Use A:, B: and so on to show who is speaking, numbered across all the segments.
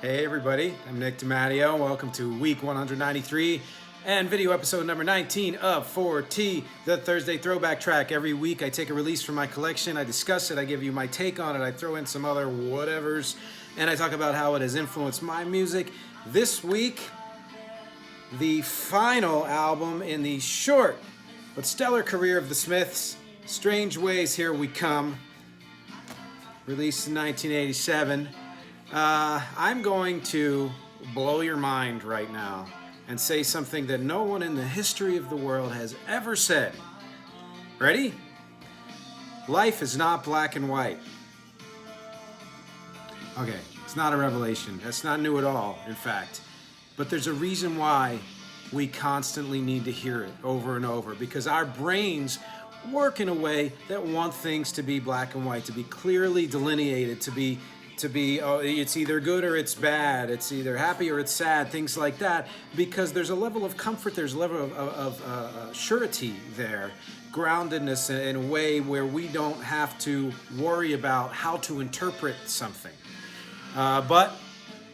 A: Hey everybody, I'm Nick DiMatteo. Welcome to week 193 and video episode number 19 of 4T, the Thursday throwback track. Every week I take a release from my collection, I discuss it, I give you my take on it, I throw in some other whatevers, and I talk about how it has influenced my music. This week, the final album in the short but stellar career of the Smiths, Strageways, Here We Come, released in 1987. I'm going to blow your mind right now and say something that no one in the history of the world has ever said. Ready? Life is not black and white. Okay, it's not a revelation. That's not new at all, in fact. But there's a reason why we constantly need to hear it over and over, because our brains work in a way that want things to be black and white, to be clearly delineated, to be it's either good or it's bad, it's either happy or it's sad, things like that, because there's a level of comfort, there's a level of surety there, groundedness in a way where we don't have to worry about how to interpret something. But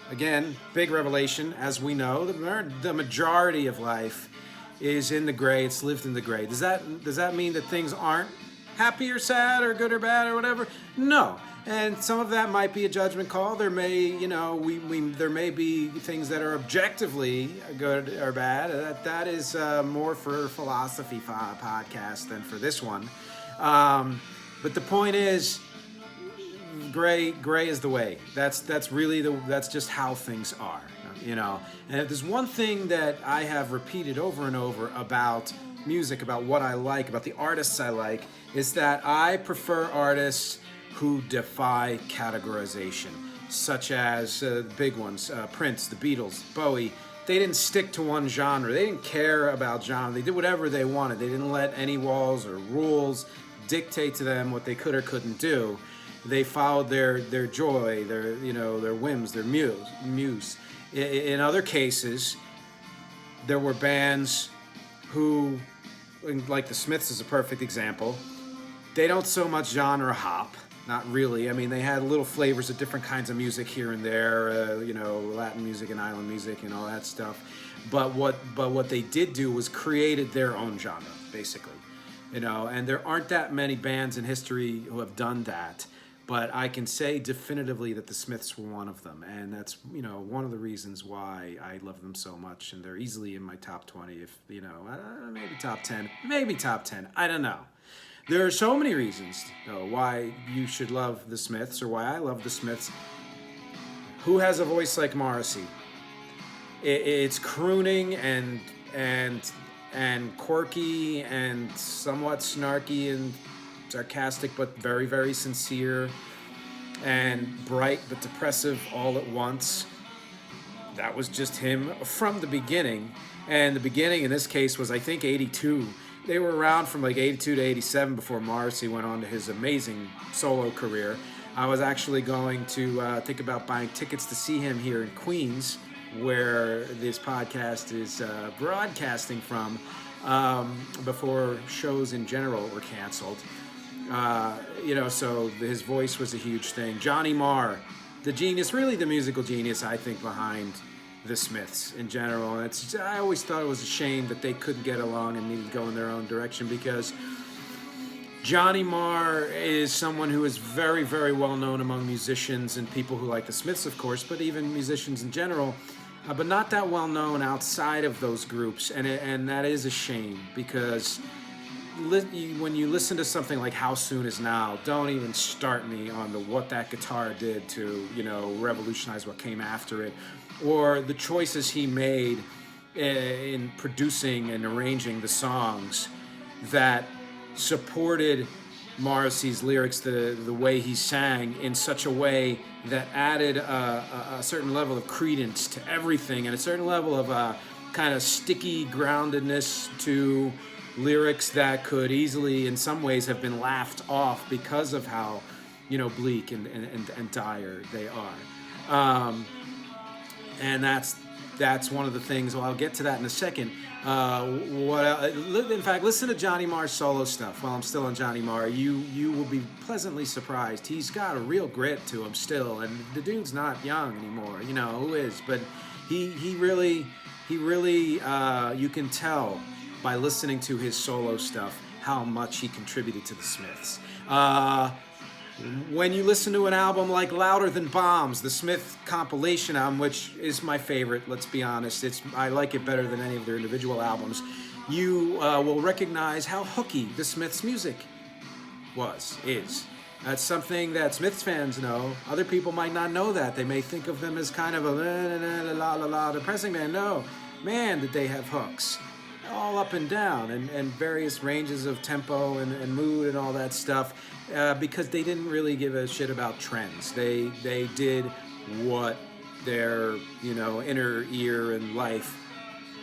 A: again, big revelation, as we know, the majority of life is in the gray, it's lived in the gray. Does that mean that things aren't happy or sad or good or bad or whatever? No. And some of that might be a judgment call. There may, there may be things that are objectively good or bad. That is more for philosophy podcast than for this one. But the point is, gray is the way. That's just how things are, And if there's one thing that I have repeated over and over about music, about what I like, about the artists I like, is that I prefer artists who defy categorization, such as the big ones, Prince, the Beatles, Bowie. They didn't stick to one genre. They didn't care about genre. They did whatever they wanted. They didn't let any walls or rules dictate to them what they could or couldn't do. They followed their joy, their whims, their muse. In other cases, there were bands who, like the Smiths is a perfect example, they don't so much genre hop. Not really. I mean, they had little flavors of different kinds of music here and there, Latin music and island music and all that stuff. But what they did do was created their own genre, basically, And there aren't that many bands in history who have done that. But I can say definitively that the Smiths were one of them, and that's one of the reasons why I love them so much. And they're easily in my top 20, if maybe top 10, I don't know. There are so many reasons, though, why you should love the Smiths, or why I love the Smiths. Who has a voice like Morrissey? It's crooning and quirky and somewhat snarky and sarcastic, but very, very sincere, and bright but depressive all at once. That was just him from the beginning. And the beginning in this case was, I think, 82. They were around from like 82 to 87 before Morrissey went on to his amazing solo career. I was actually going to think about buying tickets to see him here in Queens, where this podcast is broadcasting from, before shows in general were canceled. So his voice was a huge thing. Johnny Marr, the genius, really the musical genius, I think, behind the Smiths in general. And I always thought it was a shame that they couldn't get along and needed to go in their own direction, because Johnny Marr is someone who is very, very well known among musicians and people who like the Smiths, of course, but even musicians in general, but not that well known outside of those groups. And that is a shame, because when you listen to something like How Soon Is Now, don't even start me on what that guitar did to, revolutionize what came after it, or the choices he made in producing and arranging the songs that supported Morrissey's lyrics, the way he sang, in such a way that added a certain level of credence to everything, and a certain level of kind of sticky groundedness to lyrics that could easily, in some ways, have been laughed off because of how, bleak and dire they are. And that's that's one of the things. Well, I'll get to that in a second. In fact, listen to Johnny Marr's solo stuff. While I'm still on Johnny Marr, you will be pleasantly surprised. He's got a real grit to him still, and the dude's not young anymore. You know who is, but he really you can tell by listening to his solo stuff how much he contributed to the Smiths. When you listen to an album like Louder Than Bombs, the Smith compilation album, which is my favorite, let's be honest, I like it better than any of their individual albums, you will recognize how hooky the Smiths' music is. That's something that Smiths fans know. Other people might not know that. They may think of them as kind of a la depressing band. No, man, did they have hooks. All up and down, and various ranges of tempo and mood and all that stuff, because they didn't really give a shit about trends. They did what their inner ear and life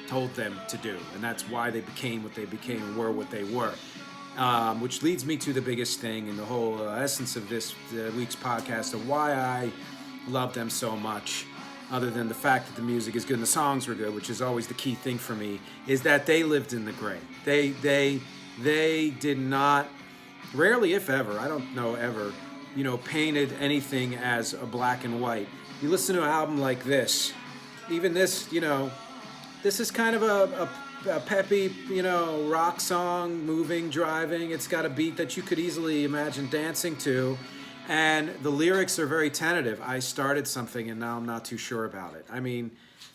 A: told them to do, and that's why they became what they became and were what they were. Which leads me to the biggest thing in the whole essence of this week's podcast of why I love them so much. Other than the fact that the music is good and the songs were good, which is always the key thing for me, is that they lived in the gray. They did not, rarely if ever, I don't know ever, painted anything as a black and white. You listen to an album like this, even this, this is kind of a peppy, rock song, moving, driving. It's got a beat that you could easily imagine dancing to. And the lyrics are very tentative. I started something and now I'm not too sure about it. I mean,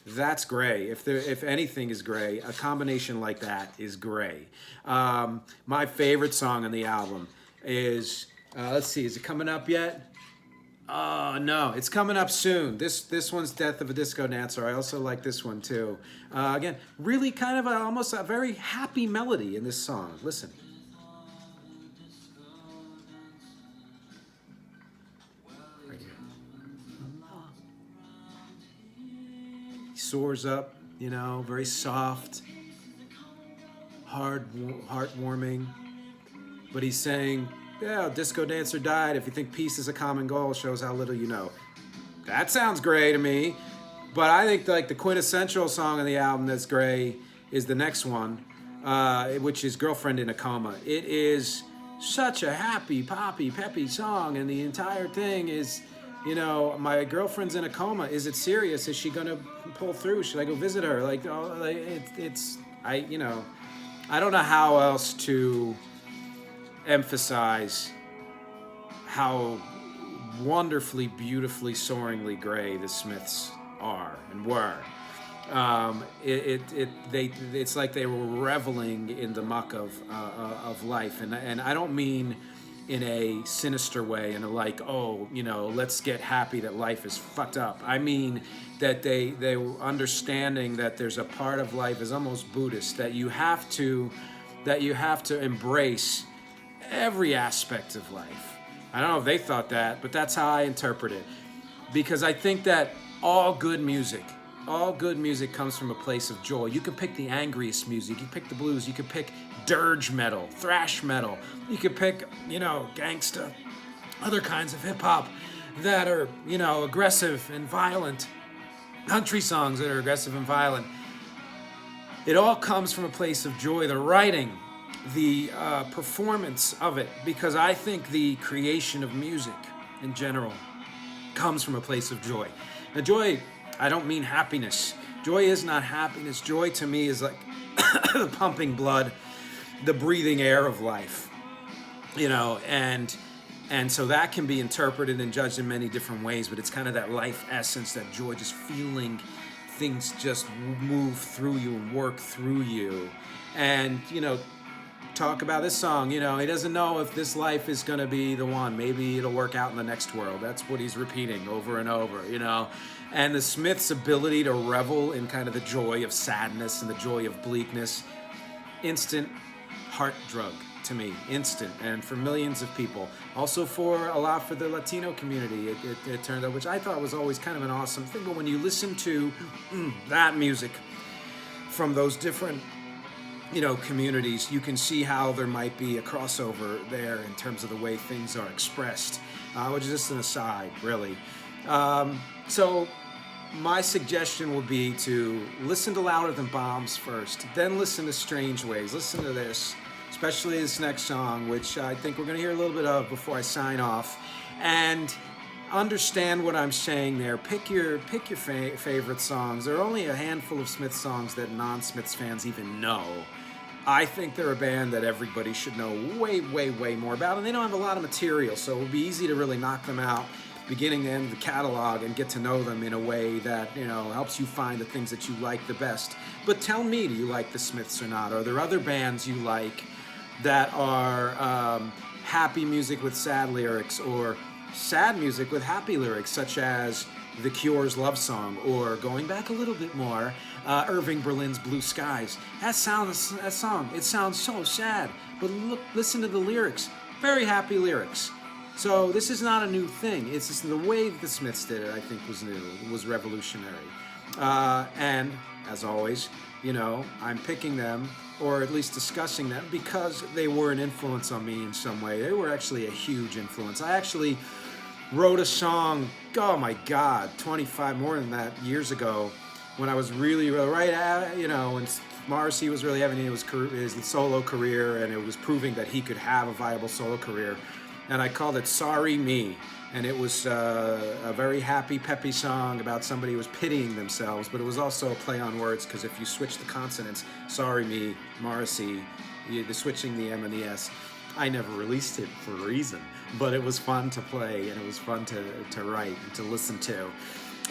A: that's gray. If anything is gray, a combination like that is gray. My favorite song on the album is, let's see, is it coming up yet? No, it's coming up soon. This one's Death of a Disco Dancer. I also like this one too. Again, really kind of almost a very happy melody in this song. Listen. Soars up, very soft, heartwarming. But he's saying, yeah, disco dancer died. If you think peace is a common goal, shows how little you know. That sounds gray to me. But I think like the quintessential song on the album that's gray is the next one, which is Girlfriend in a Coma. It is such a happy, poppy, peppy song, and the entire thing is, my girlfriend's in a coma. Is it serious? Is she gonna pull through? Should I go visit her? I don't know how else to emphasize how wonderfully, beautifully, soaringly gray the Smiths are and were. It's like they were reveling in the muck of life, and I don't mean in a sinister way and let's get happy that life is fucked up. I mean that they were understanding that there's a part of life is almost Buddhist, that you have to embrace every aspect of life. I don't know if they thought that, but that's how I interpret it, because I think that all good music comes from a place of joy. You can pick the angriest music, you pick the blues, you can pick dirge metal, thrash metal, you could pick, gangsta, other kinds of hip-hop that are, aggressive and violent, country songs that are aggressive and violent. It all comes from a place of joy, the writing, the performance of it, because I think the creation of music in general comes from a place of joy. Now, joy, I don't mean happiness. Joy is not happiness. Joy to me is like the pumping blood, the breathing air of life, and so that can be interpreted and judged in many different ways, but it's kind of that life essence, that joy, just feeling things just move through you and work through you. And, talk about this song, he doesn't know if this life is going to be the one. Maybe it'll work out in the next world. That's what he's repeating over and over, And the Smiths' ability to revel in kind of the joy of sadness and the joy of bleakness, instant heart drug to me, instant, and for millions of people. Also for a lot for the Latino community, it turned out, which I thought was always kind of an awesome thing. But when you listen to that music from those different communities, you can see how there might be a crossover there in terms of the way things are expressed, which is just an aside, really. So my suggestion would be to listen to Louder Than Bombs first, then listen to Strageways. Listen to this, especially this next song, which I think we're going to hear a little bit of before I sign off, and understand what I'm saying there. Pick your favorite songs. There are only a handful of Smiths songs that non-Smiths fans even know. I think they're a band that everybody should know way, way, way more about, and they don't have a lot of material, so it would be easy to really knock them out beginning to end of the catalog and get to know them in a way that, you know, helps you find the things that you like the best. But tell me, do you like the Smiths or not? Are there other bands you like that are happy music with sad lyrics, or sad music with happy lyrics, such as The Cure's Love Song, or going back a little bit more, Irving Berlin's Blue Skies? That song, it sounds so sad, but listen to the lyrics. Very happy lyrics. So this is not a new thing. It's just the way that the Smiths did it, I think, was new. It was revolutionary. And as always, you know, I'm picking them, or at least discussing them, because they were an influence on me in some way. They were actually a huge influence. I actually wrote a song, oh my God, 25, more than that, years ago, when I was really right at, you know, when Morrissey was really having his solo career, and it was proving that he could have a viable solo career. And I called it Sorry Me. And it was a very happy, peppy song about somebody who was pitying themselves, but it was also a play on words, because if you switch the consonants, Sorry Me, Morrissey, the switching the M and the S. I never released it for a reason, but it was fun to play, and it was fun to write and to listen to.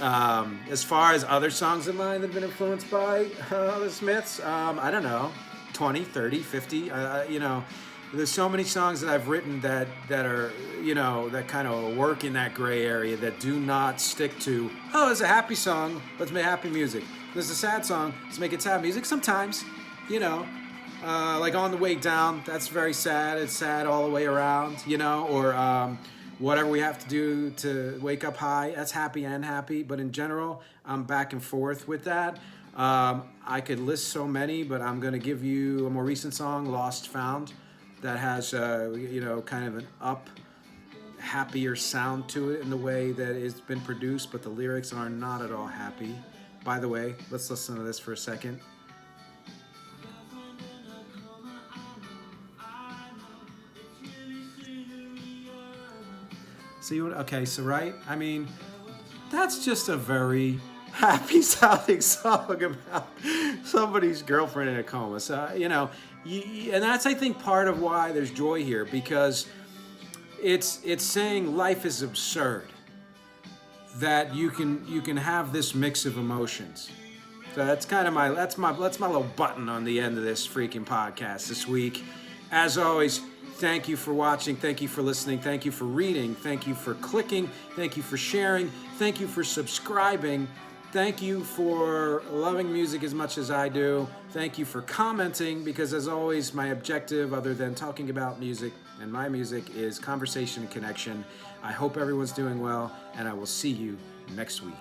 A: As far as other songs of mine that have been influenced by the Smiths, I don't know, 20, 30, 50, you know, there's so many songs that I've written that are, you know, that kind of work in that gray area, that do not stick to, oh, it's a happy song, let's make happy music. There's a sad song, let's make it sad music. Sometimes, you know, like On the Way Down, that's very sad. It's sad all the way around, you know, or Whatever We Have to Do to Wake Up High, that's happy and happy. But in general, I'm back and forth with that. I could list so many, but I'm going to give you a more recent song, Lost Found, that has, you know, kind of an happier sound to it in the way that it's been produced, but the lyrics are not at all happy. By the way, let's listen to this for a second. See what? Okay, so right, I mean, that's just a very happy sounding song about somebody's girlfriend in a coma. So, you know, and that's, I think, part of why there's joy here, because it's saying life is absurd, that you can have this mix of emotions. So that's kind of that's my little button on the end of this freaking podcast this week. As always, thank you for watching, thank you for listening, thank you for reading, thank you for clicking, thank you for sharing, thank you for subscribing. Thank you for loving music as much as I do. Thank you for commenting, because as always, my objective, other than talking about music and my music, is conversation and connection. I hope everyone's doing well, and I will see you next week.